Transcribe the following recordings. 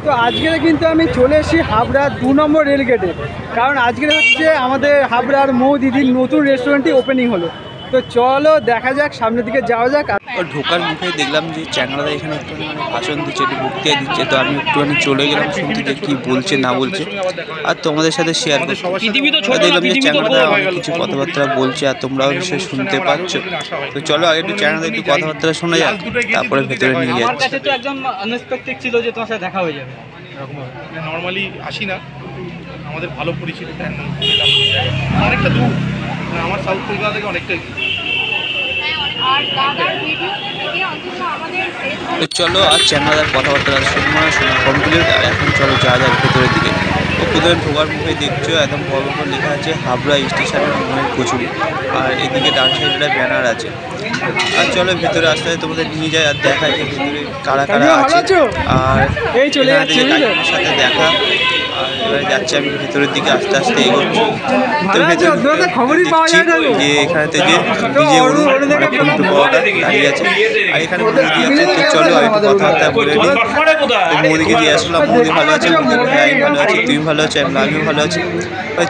তো আজকে কিন্তু আমি চলে এসেছি হাবড়া 2 নম্বর রেলগেটে, কারণ আজকে হচ্ছে আমাদের হাবড়ার মৌ দিদির নতুন রেস্টুরেন্টটি ওপেনিং হলো। তো চলো দেখা যাক, সামনের দিকে যাওয়া যাক। ঢোকার মুখে দেখলাম যে চ্যাংড়াদা এখানে একটু ভাষণ দিচ্ছে, একটু বক্তৃতা দিচ্ছে। তো আমি একটুখানি চলে গেলাম শুনতে যে কী বলছে না বলছে, আর তোমাদের সাথে শেয়ার করছি। দেখলাম যে চ্যাংড়াদা অনেক কিছু কথাবার্তা বলছে, আর তোমরাও সে শুনতে পাচ্ছ। তো চলো আগে একটু চ্যাংড়াদা একটু কথাবার্তা শোনা যাক, তারপরে ভেতরে নিয়ে যাচ্ছি। তো একদম আনএক্সপেক্টেড ছিল যে তোমার সাথে দেখা হয়ে যাবে। নর্মালি আসি না, আমাদের ভালো পরিচিত অনেকটা দূর, আমার সাউথ কলকাতা থেকে অনেকটাই দূর। তো চলো আর চ্যাংড়াদার কথাবার্তা শোনা কমপ্লিট, আর এখন চলো যাওয়া যাক ভেতরের দিকে। তো ভেতরে ঢোকার মুখে দেখছো একদম বড় করে লেখা আছে হাবড়া স্টেশনের মনের কচুরি, আর এদিকে ডান সাইডে ব্যানার আছে। আর চলো ভেতরে আসতে আসতে তোমাদের নিয়ে যায় আর দেখায় যে ভেতরে কারা কারা আছে, আর এই চলে যাচ্ছে সাথে দেখা। আর এবারে যাচ্ছি আমি ভেতরের দিকে আস্তে আস্তে এগোচ্ছি। তো ভেতরে খবরই পাওয়া যায় না যে এখানেতে যে ডিজে দাঁড়িয়ে আছে, আর এখানে মোদি আছে। তো চলো আমি কথাবার্তা বলে নিই। তো মোদিকে দিয়ে আসলাম, মোদি ভালো আছে, আমি ভালো আছি, তুমি ভালো আছো, আমিও ভালো আছি।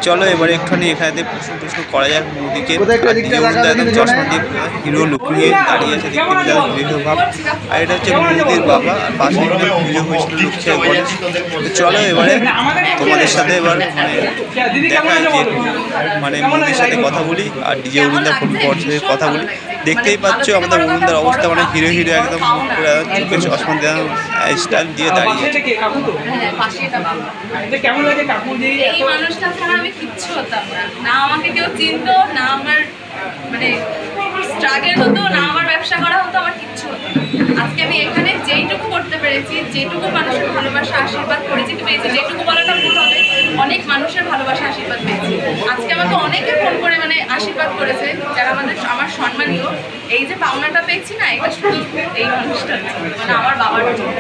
চলো এবারে একটুখানি এখানে প্রশ্ন করা যাক মোদিকে। একদম চশমা দিয়ে হিরো লুক নিয়ে দাঁড়িয়ে আছে, দেখতে হিরো ভাব। আর এটা হচ্ছে মোদির বাবা, আর পাশে হিরো হয়েছিল লক্ষ্মী গণেশ। চলো এবারে তোমাদের সাথে এবার দেখায় যে মোদির সাথে কথা বলি, আর ডিজে অরুণদার সাথে কথা বলি। দেখতেই পাচ্ছ আমাদের অরুণদার অবস্থা হিরো হিরো একদম চোখে চশমা দেওয়া স্টাইল দিয়ে দাঁড়িয়ে। কেমন লাগে কাকু? এই মানুষটা ছাড়া আমি কিচ্ছু হতাম না, না আমাকে কেউ চিনতো, না আমার স্ট্রাগল হতো, না আমার ব্যবসা করা হতো, আমার কিচ্ছু হতো না। আজকে আমি এখানে যেইটুকু করতে পেরেছি, যেটুকু মানুষের ভালোবাসা আশীর্বাদ পরিচিতি পেয়েছি, যেটুকু বলাটা ভুল হবে, অনেক মানুষের ভালোবাসা আশীর্বাদ পেয়েছি। আজকে আমাকে অনেকে ফোন করে আশীর্বাদ করেছে, যারা আমার সম্মানীয়। এই যে পাওনাটা পেয়েছি না, এটা শুধু এই মানুষটা, আমার বাবার জন্য,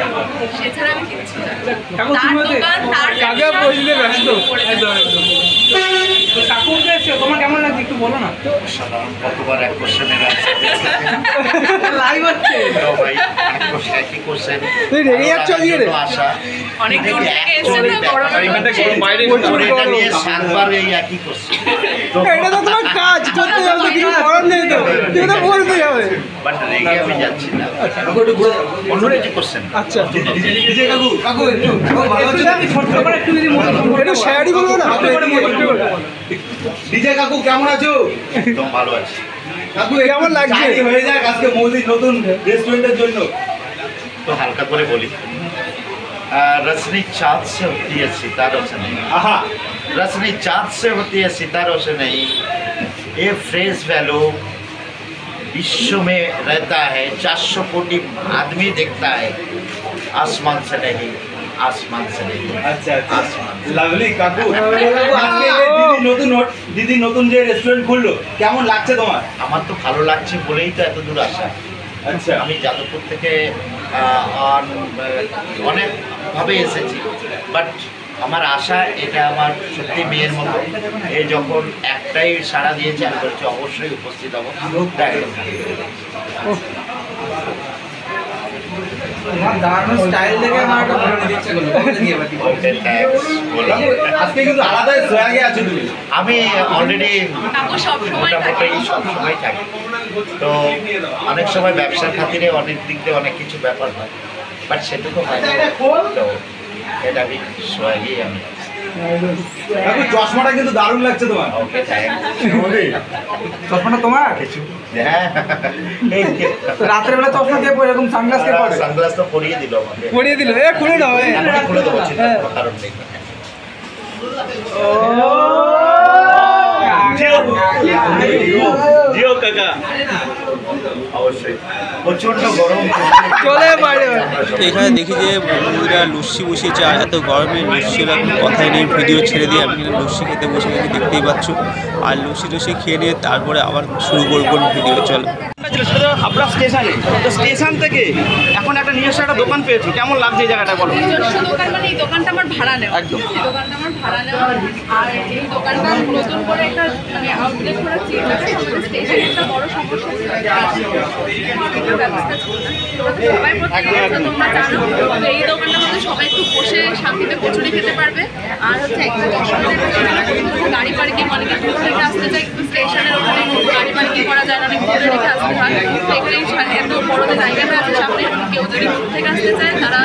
সেছাড়া আমি কিচ্ছু না। তার দোকান, তার তোমার কেমন লাগছে একটু বলো না। সাধারণ কতবার এক কোশ্চেনের লাইভ হচ্ছে ভাই, এক কোশ্চেন একই কোশ্চেন তুই রেগে যাচ্ছ আজকে রে? আশা অনেক দূর থেকে এসেছে তো, বড় এটা নিয়ে সাতবার এই একই কোশ্চেন। এটা তো তোমার কাজ, করতে যাবে, কিছু করার নেই তো, তুমি তো বলতে যাবে। বাট রেগে আমি যাচ্ছি না, অন্য কিছু কোশ্চেন। আচ্ছা কাকু একটু ছোট্ট করে একটু শেয়ারই করবো না। ডিজে কাকু কেমন আছো? একদম ভালো আছি কাকু কেমন লাগছে হয়ে যাক আজকে মোদির নতুন রেস্টুরেন্টের জন্য? তো হালকা করে বলি, रसनी चाँद से होती है सितारों से नहीं। आहा, रसनी चाँद से होती है सितारों से नहीं। ये फ्रेश वैल्यू विश्व में रहता है, 400 कोटि आदमी देखता है, आसमान से नहीं, आसमान से नहीं। আচ্ছা আসমান লাভলি কাকু। আজকে দিদি নতুন যে রেস্টুরেন্ট খুললো, কেমন লাগছে তোমার? আমার তো ভালো লাগছে বলেই তো এত দূর আসা। আচ্ছা, আমি যাদবপুর থেকে অনেকভাবে এসেছি, বাট আমার আশা এটা আমার সত্যি মেয়ের মতো। এই যখন একটাই সাড়া দিয়েছে, আমি বলছি অবশ্যই উপস্থিত হবো। আমি অলরেডি মোটামুটি সবসময় থাকি, তো অনেক সময় ব্যবসার খাতিরে অনেক দিক দিয়ে অনেক কিছু ব্যাপার হয়, বাট সেটুকু হয় না। তো এটা আমি সোয়াগেই আমি চশমাটা কিন্তু দারুণ লাগছে তোমার। ওকে, থ্যাংক চশমাটা তোমার? ইউ। হ্যাঁ, রাতের বেলা চশমা দিয়ে পরে এরকম সানগ্লাস কে পরে? সানগ্লাস তো পরিয়ে দিল আমাকে। পরিয়ে দিল, এ খুলে দাও, এখনই খুলে দেবো, চিন্তা করার কারণ নেই। জিও কাকা অবশ্যই প্রচন্ড গরম চলে বাইরে। এখানে দেখি যে বন্ধুরা লস্যি বসিয়েছে, আর এত গরমে লস্যির এখন কথাই নেই। ভিডিও ছেড়ে দিয়ে আমি লস্যি খেতে বসে গেছি, দেখতেই পাচ্ছ। আর লস্যি টস্যি খেয়ে নিয়ে তারপরে আবার শুরু করবো ভিডিও। চলো হয়েছিল সেটা তো হাবড়া স্টেশনে, তো স্টেশন থেকে এখন একটা নিজস্ব একটা দোকান পেয়েছো, কেমন লাগছে এই জায়গাটা বলো? নিজস্ব দোকান মানে এই দোকানটা আমার ভাড়া নেওয়া, একদম। এই দোকানটা আমার ভাড়া নেওয়া, আর এই দোকানটা নতুন করে একটা মানে আউটলেট করা চিন্তা আছে। আমাদের স্টেশনে একটা বড় সমস্যা ছিল, পার্কিংয়ের ব্যবস্থা ছিল না। তোমরা তো সবাই প্রত্যেকটা তোমরা জানো, তো এই দোকানটার মধ্যে সবাই একটু বসে শান্তিতে কচুরি খেতে পারবে। আর হচ্ছে একটা অসুবিধা ছিল গাড়ি পার্কিং, অনেকে দূর থেকে আসতে চায় কিন্তু স্টেশনের ওখানে গাড়ি পার্কিং করা যায় না, অনেক দূরে রেখে আসতে হয়। এখানে এত বড় যে জায়গাটা আছে সামনে, কেউ যদি দূর থেকে আসতে চায় তারা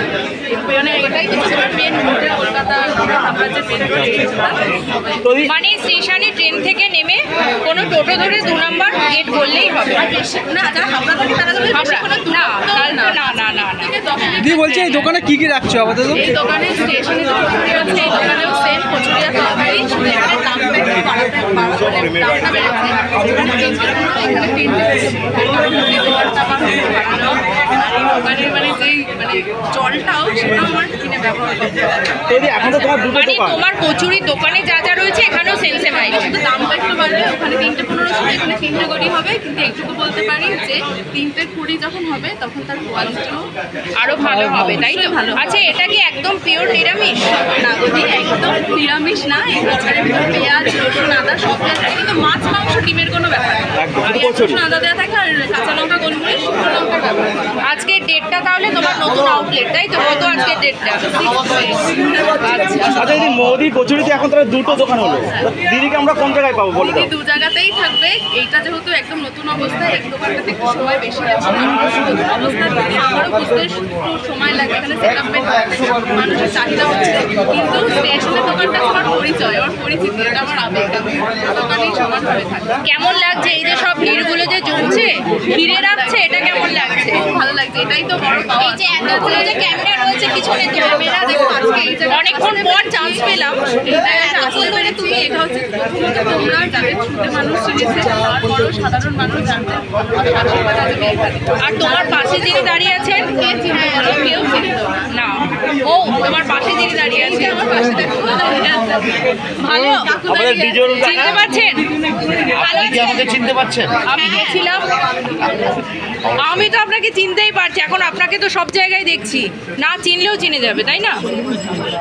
মানে এটাই কিছু মেন রোডে কলকাতা হাবড়ার যে মেন রোড, মানে স্টেশনে ট্রেন থেকে নেমে কোনো টোটো ধরে 2 নম্বর গেট বললেই হবে। আর বেশি না যারা হাবড়া থাকে তারা যদি হাবড়া না না না না না। দিদি বলছে এই দোকানে কি কি রাখছো আপাতত? এই দোকানে স্টেশনে যে কচুরি আছে এই দোকানেও সেম কচুরি আর তরকারি, শুধু এখানে দামটা একটু বাড়াতে দামটা বেড়েছে। এখানে তিনটে দোকানটা আমার বাড়ানো, আর এই দোকানের মানে যেই মানে জলটাও সেটাও আমার কিনে ব্যবহার করতে হবে। দিদি এখন তো তোমার দুটো মানে দোকান, তোমার কচুরির দোকানে যা যা রয়েছে এখানেও সেম সেম আইটেম। শুধু দামটা একটু বাড়বে, ওখানে 3:15 ছিল, এখানে 3টে গড়ি হবে। কিন্তু একটুকু বলতে পারি যে 3:20 যখন হবে তখন তার কোয়ালিটিও আরো ভালো হবে, তাই তো? ভালো। আচ্ছা, এটা কি একদম পিওর নিরামিষ? না যদি একদম নিরামিষ না, এখানে পেঁয়াজ রসুন আদা সব দেওয়া থাকে, কিন্তু মাছ মাংস ডিমের কোনো ব্যাপার নেই। একদম, শুধু পেঁয়াজ কচুরি। রসুন আদা দেওয়া থাকে আর কাঁচা লঙ্কা গোলমরিচ শুকনো লঙ্কার ব্যবহার করা হয়। আজকের ডেটটা তাহলে তোমার নতুন আউটলেট, তাই তো? কত আজকের ডেটটা? আচ্ছা দিদি, মোদি কচুরিতে এখন তাহলে দুটো দোকান হলো, তো দিদিকে আমরা কোন জায়গায় পাবো বলে দিদি দাও? 2 জায়গাতেই থাকবে। এইটা যেহেতু একদম নতুন অবস্থা, এই দোকানটাতে একটু সময় বেশি লাগছে। নতুন অবস্থা দিদি আমারও বুঝতে একটু সময় লাগে, এখানে সেটআপমেন্ট মানুষের চাহিদা হচ্ছে। কিন্তু স্টেশনের দোকানটা আমার পরিচয়, আমার পরিচিতি, এটা আমার আবেগ। দোকানেই সমানভাবে থাকে। কেমন লাগছে এই যে সব ভিড়গুলো যে জমছে, ঘিরে রাখছে, এটা কেমন লাগছে? খুব ভালো লাগছে, এটাই তো বড় পাওয়া। এই যে এতগুলো যে ক্যামেরা রয়েছে পিছনে, ক্যামেরা দেখো আজকে এই জায়গায় অনেকক্ষণ পর চান্স পেলাম। এই জায়গায় আসতে পেরেছি। এটা হচ্ছে প্রথমত তোমরা যাদের ছুটে মানুষ চিনেছে, তারপরও সাধারণ মানুষ জানতে আশীর্বাদ আছে মেয়েখানে। আর তোমার পাশে যিনি দাঁড়িয়ে আছেন, কে চিনতে বলো? কেউ চিনত না। না, ও তোমার পাশে যিনি দাঁড়িয়ে এই যে আছেন, আমার পাশে দেখো দাঁড়িয়ে আছে। ভালো কাকু আমাদের দাঁড়িয়ে ডিজেল আছে। চিনতে পারছেন? ভালো আপনি কি আমাকে চিনতে পারছেন? আমি গেছিলাম, আমি তো আপনাকে চিনতেই পারছি, এখন আপনাকে তো সব জায়গায় দেখছি, না চিনলেও চিনে যাবে, তাই না?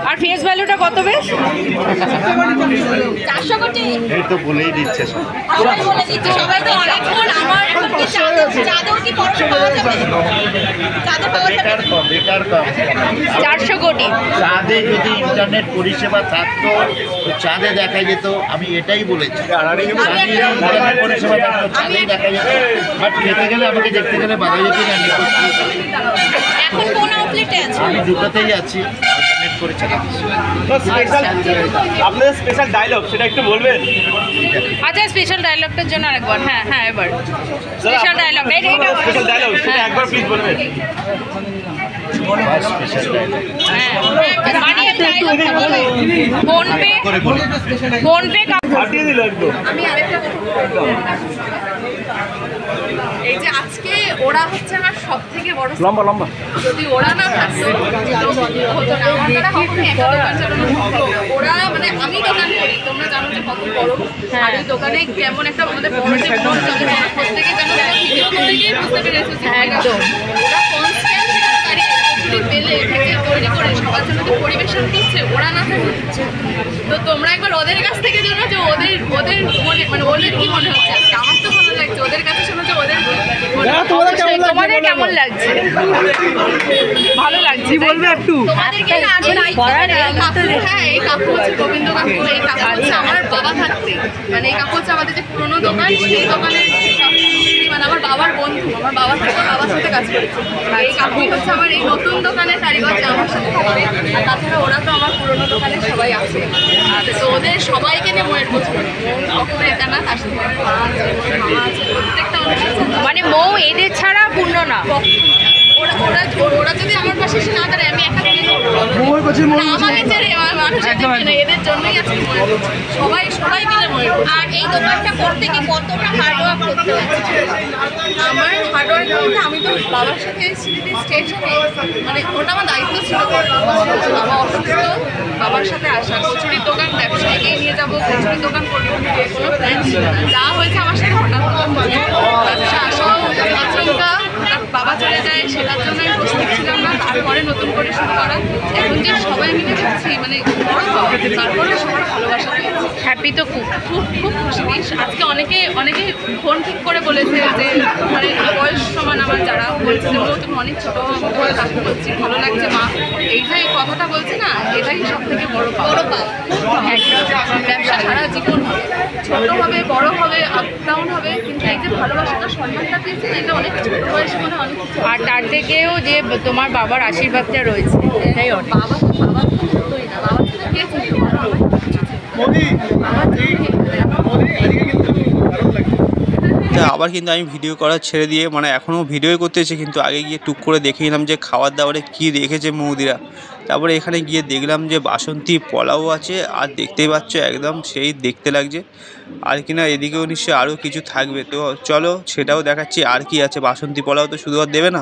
আর ফেস ভ্যালুটা কত বেশ? 400 কোটি এই তো বলেই দিচ্ছে সব। সবাই বলে দিচ্ছে, সবাই তো অনেকক্ষণ। আমার এখন কি চাদর কি পরশু পাওয়া যাবে? চাদর পাওয়া যাবে? বেকার কম। 400 কোটি। চাঁদে যদি ইন্টারনেট পরিষেবা থাকতো তো চাঁদে দেখা যেত, আমি এটাই বলেছি। চাঁদে ইন্টারনেট পরিষেবা থাকতো চাঁদেই দেখা যেত, বাট খেতে গেলে আমাকে দেখতে গেলে বাধা যেত না। এখন কোন আউটলেটে আছে? আমি দুটোতেই আছি, অল্টারনেট করে চালাচ্ছি। আপনাদের স্পেশাল ডায়লগ সেটা একটু বলবেন? আচ্ছা, স্পেশাল ডায়লগটার জন্য আরেকবার। হ্যাঁ হ্যাঁ, এবার স্পেশাল ডায়লগ। স্পেশাল ডায়লগ সেটা একবার প্লিজ বলবেন। স্পেশাল ডায়লগ বানিয়ে ডায়লগটা বলো। ফোনপে, করে বলি। ফোনপে ফাটিয়ে দিল একদম। আমি আরেকটা কথা এই যে আজকে ওরা হচ্ছে আমার সব থেকে বড়। লম্বা লম্বা। যদি ওরা না থাকতো হতো না, আমার দ্বারা কখনোই একটা দোকান চালানো সম্ভব না। ওরা মানে আমি দোকান করি, তোমরা জানো যে কত বড়, আর ওই দোকানে কেমন একটা আমাদের বড় যে মন চলে, প্রত্যেকে যেন ভিডিও করে গিয়ে বুঝতে পেরেছে যে একদম ওরা কনস্ট্যান্ট সেখানে দাঁড়িয়ে কচুরি বেলে ভেজে তৈরি করে সবার জন্য তো পরিবেশন করছে, ওরা না থাকলে হচ্ছে। তো তোমরা একবার ওদের কাছ থেকে জানো যে ওদের ওদের মনে মানে ওদের কি মনে হচ্ছে আজকে। আমার তো ভালো লাগছে, ওদের কাছে শোনো যে ওদের মনে হচ্ছে। তোমাদের কেমন লাগছে? ভালো লাগছে, কি বলবে একটু? তোমাদেরকে না আগে এই কাকু, হ্যাঁ এই কাকু হচ্ছে গোবিন্দ কাকু, এই কাকু হচ্ছে আমার বাবা থাকতে, মানে এই কাকু হচ্ছে আমাদের যে পুরোনো দোকান, সেই দোকানের মানে আমার বাবার বন্ধু, আমার বাবা থাকতে বাবার সাথে কাজ করেছে। আর এই কাকু হচ্ছে আমার এই নতুন দোকানের কারিগর যে আমার সাথে থাকবে। আর তাছাড়া ওরা তো আমার পুরোনো দোকানে সবাই আছে, আর তো ওদের সবাইকে নিয়ে মনের পছন্দ। কখনো এটা না, তার সাথে আমার মা আছে, মামা আছে, প্রত্যেকটা অনুষ্ঠান মানে মৌ এদের ছাড়া পূর্ণ না। ওরা যদি আমার পাশে এসে না দাঁড়ায় আমি একা থেকে মোমোর কচুরি, মোমোর কচুরি। আমাকে ছেড়ে মানুষ এদের জন্যই আছে সবাই সবাই মিলে মনে। আর এই দোকানটা করতে কি কতটা হার্ড ওয়ার্ক করতে হচ্ছে? আমার হার্ডওয়ার্ক বলতে আমি তো বাবার সাথে স্মৃতি স্টেশনে মানে ওটা আমার দায়িত্ব ছিল। বাবা অসুস্থ, বাবার সাথে আসা, কচুরির দোকান ব্যবসায়ীকেই নিয়ে যাবো, কচুরি দোকান করবো, কোনো প্ল্যান ছিল না। যা হয়েছে আমার সাথে হঠাৎ ব্যবসা আসাও আচমকা, বাবা চলে যায় সেটার জন্য আমি প্রস্তুত ছিলাম না। তারপরে নতুন করে শুরু করা, এখন যে সবাই মিলে যাচ্ছি মানে বড় পাওয়া, তারপরে সবার ভালোবাসা পেয়েছি। হ্যাপি তো খুব খুব খুব খুশি। আজকে অনেকে ফোন ঠিক করে বলেছে যে মানে বয়স সমান আমার যারা বলছে যে তুমি অনেক ছোটো করে কাজ করছি, ভালো লাগছে মা, এই যে কথাটা বলছে না, এটাই সব থেকে বড় পাওয়া। ব্যবসা সারা জীবন হবে, ছোটো হবে, বড় হবে, আপ ডাউন হবে, কিন্তু এই যে ভালোবাসাটা সম্মানটা পেয়েছে এটা অনেক ছোটো বয়সে মনে অনেক কিছু। আর তার থেকেও যে তোমার বাবার আশীর্বাদটা রয়েছে এটাই অনেক। বাবা তো হতোই না, বাবা তো কে চিনতে পারো, আবার কিন্তু আমি ভিডিও করা ছেড়ে দিয়ে মানে এখনও ভিডিও করতেছি, কিন্তু আগে গিয়ে টুক করে দেখে নিলাম যে খাবার দাবারে কী রেখেছে মৌদিরা। তারপরে এখানে গিয়ে দেখলাম যে বাসন্তী পোলাও আছে, আর দেখতেই পাচ্ছ একদম সেই দেখতে লাগছে। আর কিনা এদিকেও নিশ্চয়ই আরও কিছু থাকবে, তো চলো সেটাও দেখাচ্ছি। আর কি আছে, বাসন্তী পোলাও তো শুধু আর দেবে না।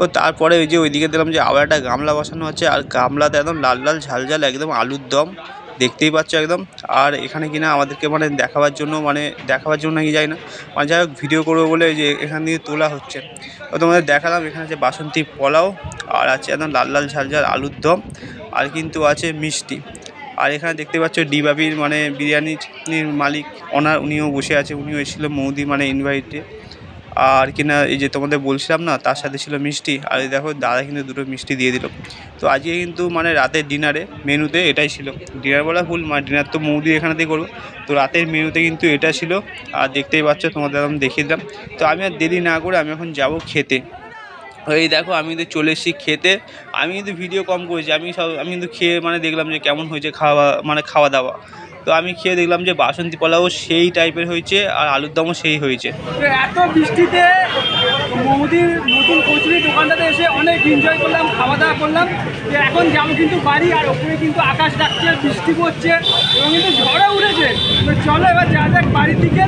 ও তারপরে ওই যে ওইদিকে দেখলাম যে আবার একটা গামলা বসানো আছে, আর গামলাতে একদম লাল লাল ঝাল ঝাল একদম আলুর দম, দেখতেই পাচ্ছ একদম। আর এখানে কিনা আমাদেরকে মানে দেখাবার জন্য নাকি যায় না, মানে যাই হোক ভিডিও করবো বলে যে এখান থেকে তোলা হচ্ছে। তো তোমাদের দেখালাম এখানে আছে বাসন্তী পোলাও, আর আছে একদম লাল লাল ঝাল ঝাল আলুর দম, আর কিন্তু আছে মিষ্টি। আর এখানে দেখতে পাচ্ছ ডিবাবির মানে বিরিয়ানির মালিক ওনার, উনিও বসে আছে, উনিও এসেছিল মৌদি মানে ইনভাইটে। আর কিনা এই যে তোমাদের বলছিলাম না, তার সাথে ছিল মিষ্টি। আর এই দেখো দাদা কিন্তু দুটো মিষ্টি দিয়ে দিল। তো আজকে কিন্তু মানে রাতের ডিনারে মেনুতে এটাই ছিল, ডিনার বলা ভুল, মানে ডিনার তো মৌদি এখানেতেই করবো। তো রাতের মেনুতে কিন্তু এটা ছিল, আর দেখতেই পাচ্ছ তোমাদের আমি দেখিয়ে দিলাম। তো আমি আর দেরি না করে আমি এখন যাব খেতে। এই দেখো আমি কিন্তু চলে এসেছি খেতে। আমি কিন্তু ভিডিও কম করেছি, আমি কিন্তু খেয়ে মানে দেখলাম যে কেমন হয়েছে খাওয়া দাওয়া। তো আমি খেয়ে দেখলাম যে বাসন্তী পোলাও সেই টাইপের হয়েছে, আর আলুর দমও সেই হয়েছে। তো এত বৃষ্টিতে মৌদির নতুন কচুরি দোকানটাতে এসে অনেক এনজয় করলাম, খাওয়া দাওয়া করলাম। তো এখন যাবো কিন্তু বাড়ি, আর ওপরে কিন্তু আকাশ ডাকছে, বৃষ্টি পড়ছে এবং কিন্তু ঝড়ও উঠেছে। তো চলো এবার যা যাক বাড়ির দিকে।